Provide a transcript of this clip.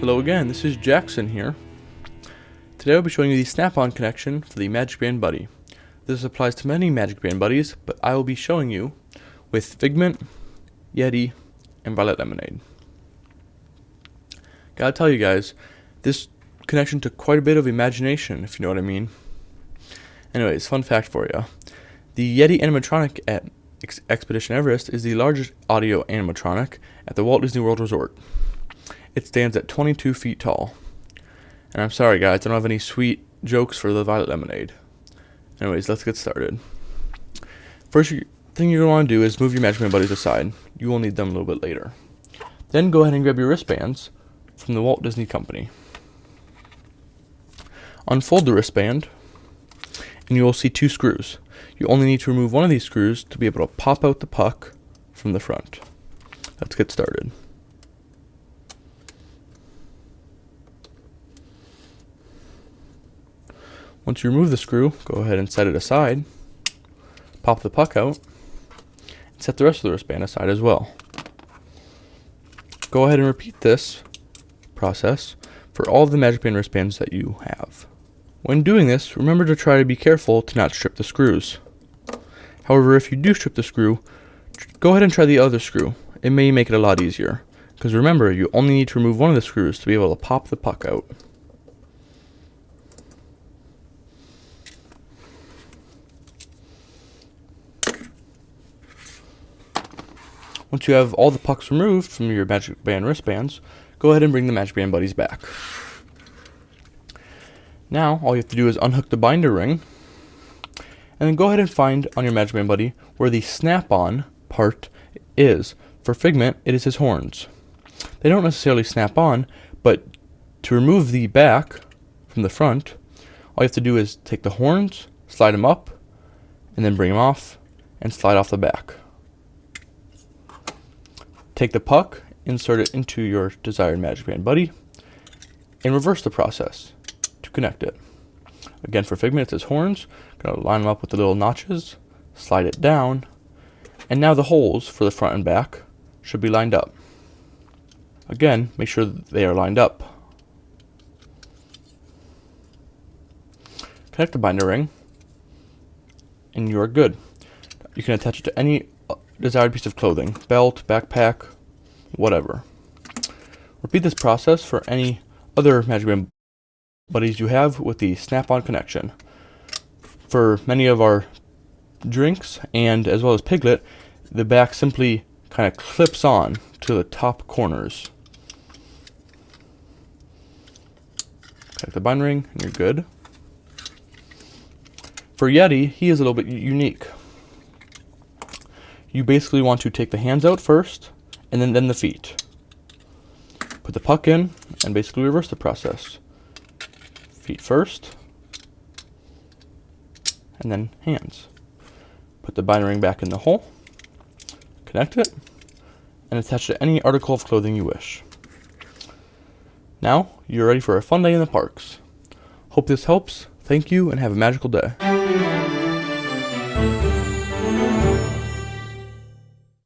Hello again, this is Jackson here. Today I'll be showing you the snap-on connection for the Magic Band Buddy. This applies to many Magic Band Buddies, but I will be showing you with Figment, Yeti, and Violet Lemonade. Gotta tell you guys, this connection took quite a bit of imagination, if you know what I mean. Anyways, fun fact for you. The Yeti animatronic at Expedition Everest is the largest audio animatronic at the Walt Disney World Resort. It stands at 22 feet tall. And I'm sorry guys, I don't have any sweet jokes for the Violet Lemonade. Anyways, let's get started. First thing you're going to want to do is move your Magic Band Buddies aside. You will need them a little bit later. Then go ahead and grab your wristbands from the Walt Disney Company. Unfold the wristband, and you will see two screws. You only need to remove one of these screws to be able to pop out the puck from the front. Let's get started. Once you remove the screw, go ahead and set it aside, pop the puck out, and set the rest of the wristband aside as well. Go ahead and repeat this process for all of the Magic Band wristbands that you have. When doing this, remember to try to be careful to not strip the screws. However, if you do strip the screw, go ahead and try the other screw. It may make it a lot easier, because remember, you only need to remove one of the screws to be able to pop the puck out. Once you have all the pucks removed from your Magic Band wristbands, go ahead and bring the Magic Band Buddies back. Now, all you have to do is unhook the binder ring, and then go ahead and find on your Magic Band Buddy where the snap-on part is. For Figment, it is his horns. They don't necessarily snap on, but to remove the back from the front, all you have to do is take the horns, slide them up, and then bring them off, and slide off the back. Take the puck, insert it into your desired Magic Band Buddy, and reverse the process to connect it. Again, for Figment, it's his horns. Gonna line them up with the little notches, slide it down, and now the holes for the front and back should be lined up. Again, make sure that they are lined up. Connect the binder ring, and you are good. You can attach it to any desired piece of clothing, belt, backpack, whatever. Repeat this process for any other Magic Band Buddies you have with the snap-on connection. For many of our drinks and as well as Piglet, the back simply kind of clips on to the top corners. Connect the binder ring and you're good. For Yeti, he is a little bit unique. You basically want to take the hands out first, and then the feet. Put the puck in, and basically reverse the process. Feet first, and then hands. Put the binder ring back in the hole, connect it, and attach it to any article of clothing you wish. Now, you're ready for a fun day in the parks. Hope this helps. Thank you, and have a magical day.